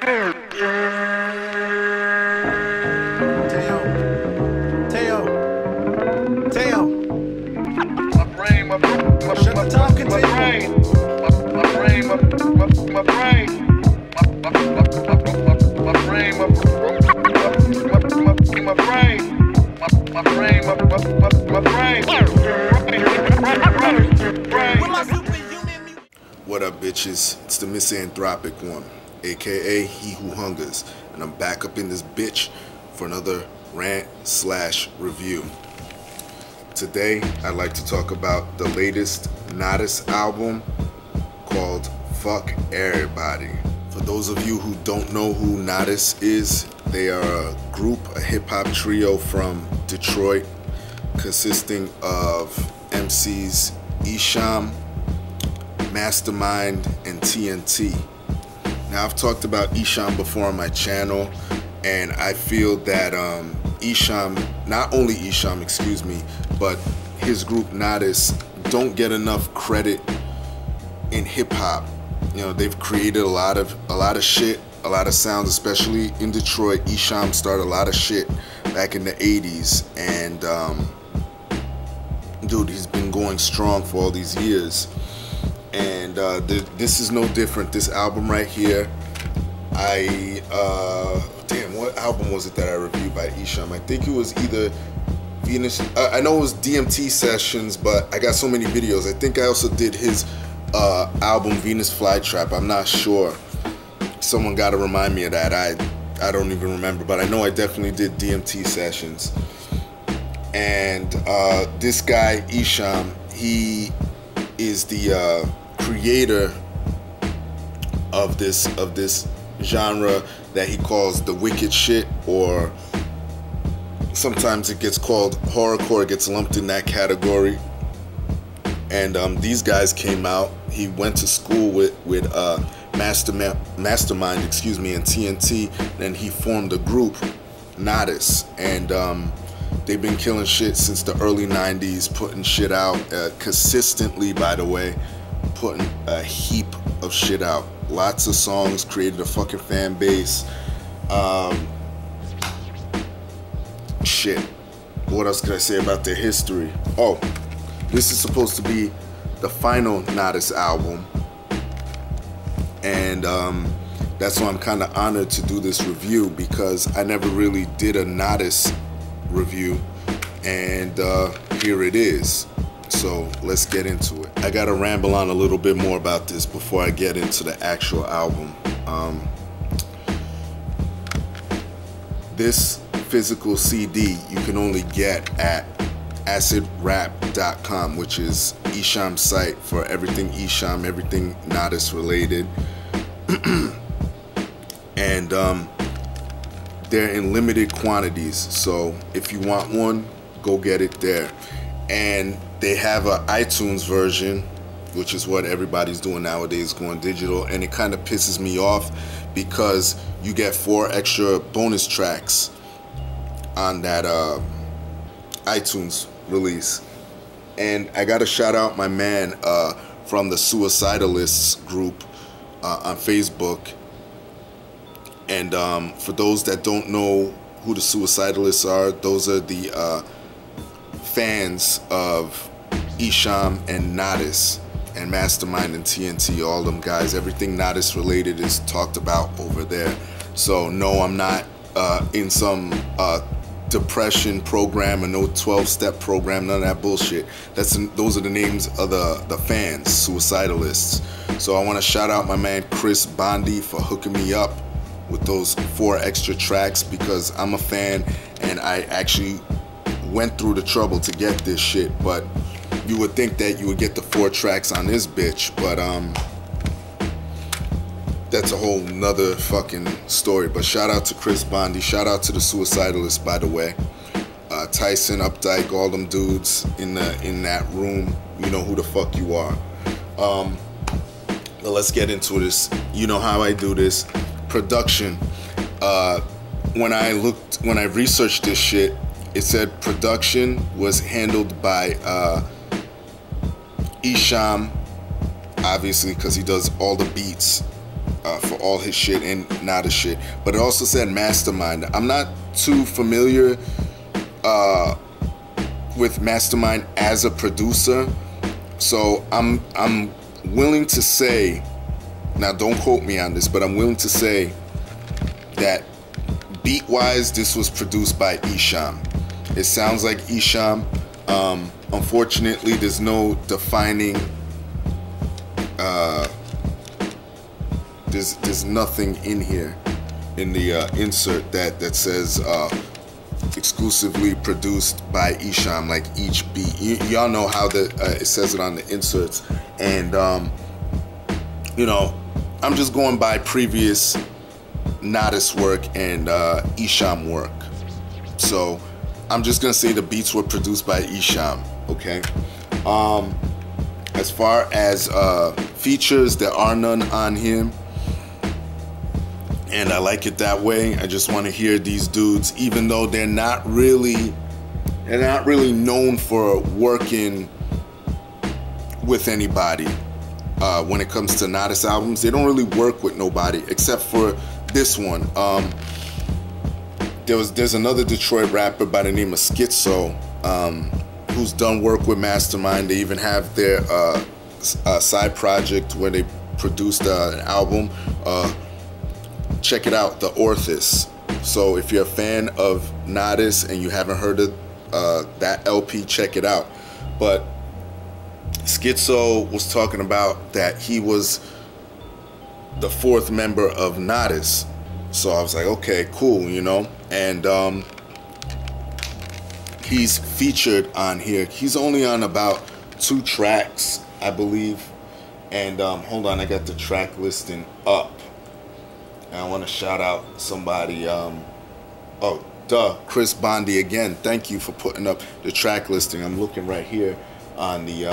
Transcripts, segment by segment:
Shut the talking to What up, bitches? It's the misanthropic one, aka He Who Hungers, and I'm back up in this bitch for another rant/review. Today, I'd like to talk about the latest Natas album called Fuqerrbdy. For those of you who don't know who Natas is, they are a group, a hip-hop trio from Detroit, consisting of MCs Esham, Mastermind, and TNT. Now, I've talked about Esham before on my channel, and I feel that Esham, not only Esham, excuse me, but his group Natas don't get enough credit in hip hop. You know, they've created a lot of shit, a lot of sounds, especially in Detroit. Esham started a lot of shit back in the 80s, and dude, he's been going strong for all these years. And this is no different. This album right here, damn, what album was it that I reviewed by Esham? I think it was either Venus, I know it was DMT Sessions, but I got so many videos. I think I also did his album Venus Flytrap. I'm not sure. Someone got to remind me of that. I don't even remember, but I know I definitely did DMT Sessions. And this guy Esham, he is the creator of this genre that he calls the wicked shit, or sometimes it gets called horrorcore. It gets lumped in that category. And these guys came out. He went to school with Mastermind, excuse me, and TNT. And he formed a group, Natas, and they've been killing shit since the early 90s, putting shit out consistently, by the way, putting a heap of shit out. Lots of songs, created a fucking fan base. Shit. What else could I say about their history? Oh, this is supposed to be the final Natas album. And that's why I'm kind of honored to do this review, because I never really did a Natas review, and here it is. So let's get into it. I gotta ramble on a little bit more about this before I get into the actual album. This physical CD you can only get at acidrap.com, which is Esham's site for everything Esham, everything Natas related. And they're in limited quantities, so if you want one, go get it there. And they have an iTunes version, which is what everybody's doing nowadays, going digital, and it kind of pisses me off because you get 4 extra bonus tracks on that iTunes release. And I gotta shout out my man from the Suicidalists group on Facebook. And for those that don't know who the Suicidalists are, those are the fans of Esham and Natas and Mastermind and TNT, all them guys. Everything Natas related is talked about over there. So no, I'm not in some depression program or no 12-step program, none of that bullshit. Those are the names of the fans, Suicidalists. So I want to shout out my man Fuqerrbdy for hooking me up with those 4 extra tracks, because I'm a fan and I actually went through the trouble to get this shit. But you would think that you would get the 4 tracks on this bitch, but that's a whole nother fucking story. But shout out to Fuqerrbdy, shout out to the Suicidalists, by the way. Tyson, Updike, all them dudes in that room, you know who the fuck you are. But let's get into this. You know how I do this. Production. When I researched this shit, it said production was handled by Esham, obviously, because he does all the beats for all his shit and Natas shit. But it also said Mastermind. I'm not too familiar with Mastermind as a producer, so I'm willing to say, now don't quote me on this, but I'm willing to say that beat-wise, this was produced by Isham. It sounds like Isham. Unfortunately, there's no defining. There's nothing in here in the insert that says exclusively produced by Isham, like each beat. Y'all know how it says it on the inserts, and you know, I'm just going by previous Natas work and Isham work. So I'm just gonna say the beats were produced by Isham. Okay. As far as features, there are none on him, and I like it that way. I just want to hear these dudes, even though they're not really known for working with anybody. When it comes to Natas albums, they don't really work with nobody except for this one. There's another Detroit rapper by the name of Schizo, who's done work with Mastermind. They even have their side project where they produced an album. Check it out, The Orthis. So if you're a fan of Natas and you haven't heard of that LP, check it out. But Schizo was talking about that he was the fourth member of Natas. So I was like, okay, cool, you know. And he's featured on here. He's only on about 2 tracks, I believe. And hold on, I got the track listing up. And I want to shout out somebody. Chris Bondi again. Thank you for putting up the track listing. I'm looking right here on the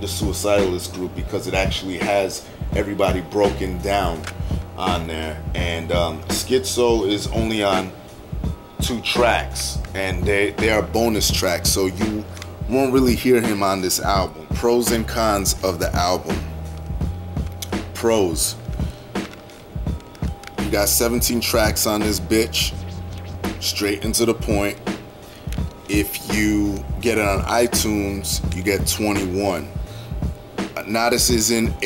Suicidalist group, because it actually has everybody broken down on there. And Schizo is only on 2 tracks, and they are bonus tracks, so you won't really hear him on this album. Pros and cons of the album. Pros. You got 17 tracks on this bitch, straight into the point. If you get it on iTunes, you get 21. Natas isn't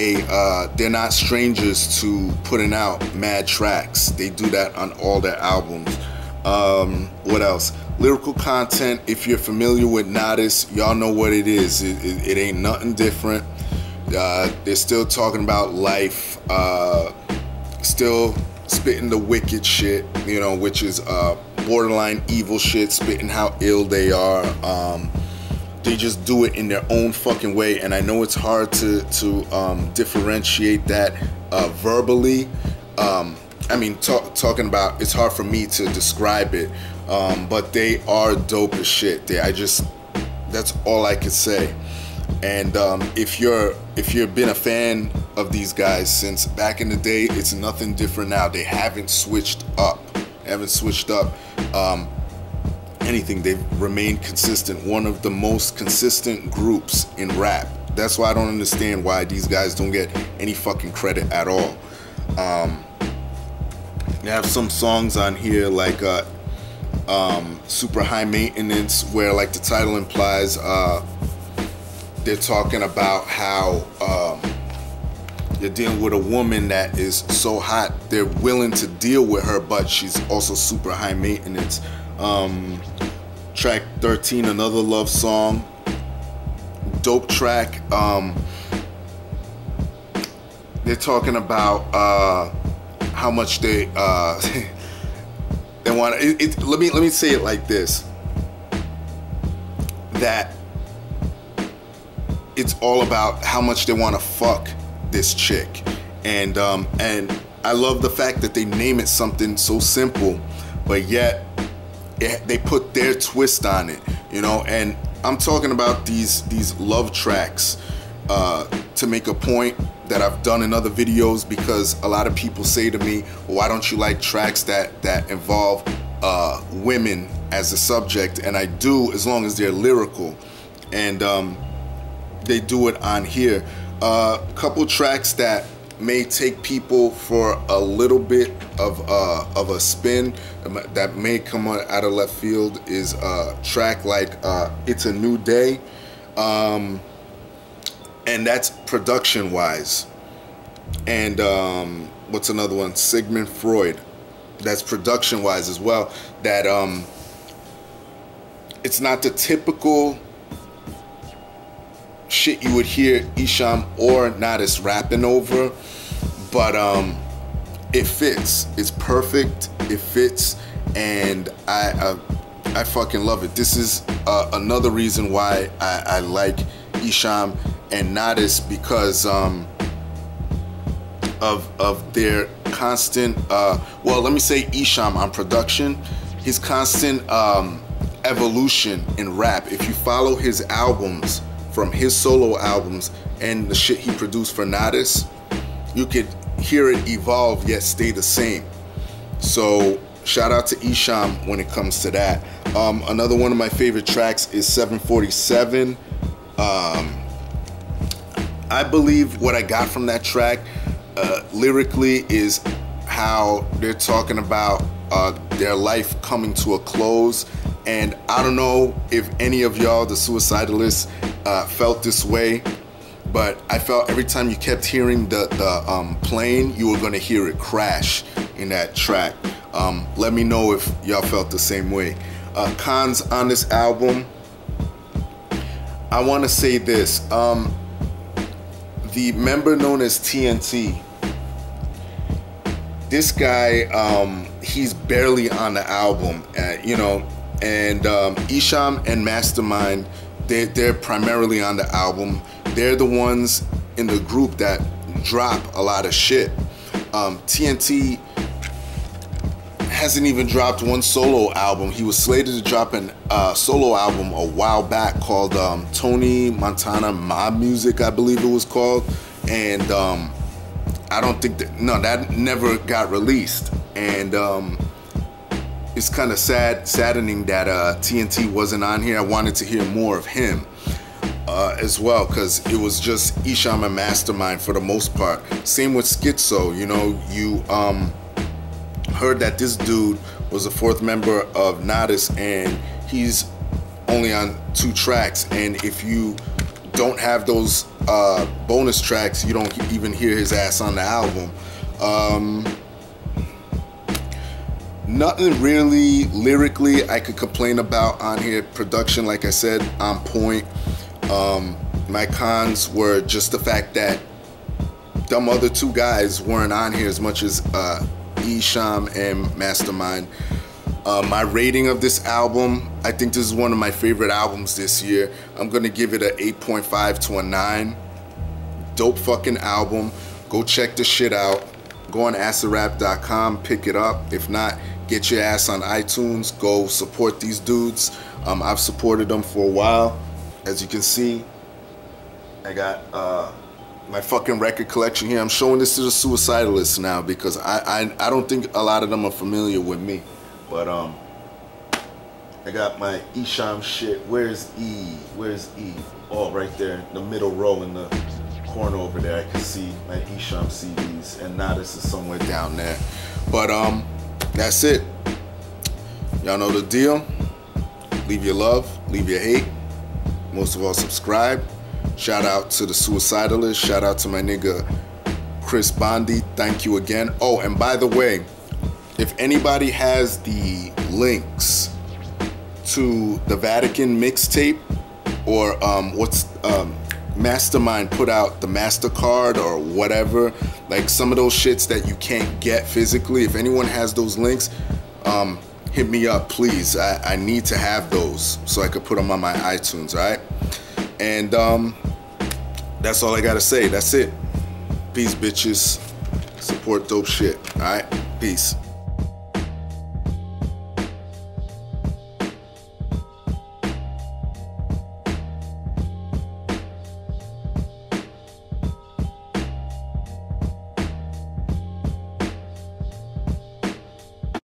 they're not strangers to putting out mad tracks. They do that on all their albums. What else? Lyrical content. If you're familiar with Natas, y'all know what it is. It ain't nothing different. They're still talking about life, still spitting the wicked shit, you know, which is borderline evil shit, spitting how ill they are. They just do it in their own fucking way, and I know it's hard to differentiate that verbally. I mean, talking about, it's hard for me to describe it, but they are dope as shit. That's all I could say. And if you've been a fan of these guys since back in the day, it's nothing different now. They haven't switched up. Anything. They've remained consistent. One of the most consistent groups in rap. That's why I don't understand why these guys don't get any fucking credit at all. They have some songs on here like Super High Maintenance, where, like the title implies, they're talking about how they're dealing with a woman that is so hot they're willing to deal with her, but she's also super high maintenance. Track 13, another love song, dope track. They're talking about how much they want. Let me say it like this: that it's all about how much they want to fuck this chick, and I love the fact that they name it something so simple, but yet they put their twist on it, you know. And I'm talking about these love tracks to make a point that I've done in other videos, because a lot of people say to me, well, why don't you like tracks that involve women as a subject? And I do, as long as they're lyrical, and they do it on here. A couple tracks that may take people for a little bit of a spin, that may come out of left field, is a track like It's a New Day, and that's production wise. And what's another one? Sigmund Freud, that's production wise as well. That it's not the typical shit you would hear Isham or Natas rapping over, but it fits. It's perfect. It fits, and I fucking love it. This is another reason why I like Isham and Natas, because of their constant well, let me say Isham on production, his constant evolution in rap. If you follow his albums, from his solo albums and the shit he produced for Natas, you could hear it evolve yet stay the same. So shout out to Isham when it comes to that. Another one of my favorite tracks is 747. I believe what I got from that track lyrically is how they're talking about their life coming to a close. And I don't know if any of y'all, the suicidalists, felt this way, but I felt every time you kept hearing the plane, you were gonna hear it crash in that track. Let me know if y'all felt the same way. Cons on this album, I want to say this. The member known as TNT, this guy, he's barely on the album, you know, and Isham and Mastermind, they're primarily on the album. They're the ones in the group that drop a lot of shit. TNT hasn't even dropped one solo album. He was slated to drop a solo album a while back called Tony Montana Mob Music, I believe it was called. And I don't think that never got released. And it's kind of saddening that TNT wasn't on here. I wanted to hear more of him as well, because it was just Isham and Mastermind for the most part. Same with Schizo. You know, you heard that this dude was a fourth member of Natas, and he's only on 2 tracks. And if you don't have those bonus tracks, you don't even hear his ass on the album. Nothing really lyrically I could complain about on here. Production, like I said, on point. My cons were just the fact that them other 2 guys weren't on here as much as Isham and Mastermind. My rating of this album, I think this is one of my favorite albums this year. I'm gonna give it an 8.5 to a 9. Dope fucking album. Go check the shit out. Go on acidrap.com, pick it up. If not, get your ass on iTunes. Go support these dudes. I've supported them for a while. As you can see, I got my fucking record collection here. I'm showing this to the suicidalists now because I don't think a lot of them are familiar with me. But I got my Isham shit. Where's E? Where's E? Oh, right there in the middle row in the corner over there. I can see my Isham CDs, and Natas is somewhere down there. But that's it. Y'all know the deal. Leave your love, leave your hate. Most of all, subscribe. Shout out to the suicidalists. Shout out to my nigga Chris Bondi. Thank you again. Oh, and by the way, if anybody has the links to the Vatican mixtape, or Mastermind put out the MasterCard or whatever, like some of those shits that you can't get physically, if anyone has those links, hit me up, please. I need to have those so I could put them on my iTunes, all right? And that's all I gotta say. That's it. Peace, bitches. Support dope shit, all right? Peace.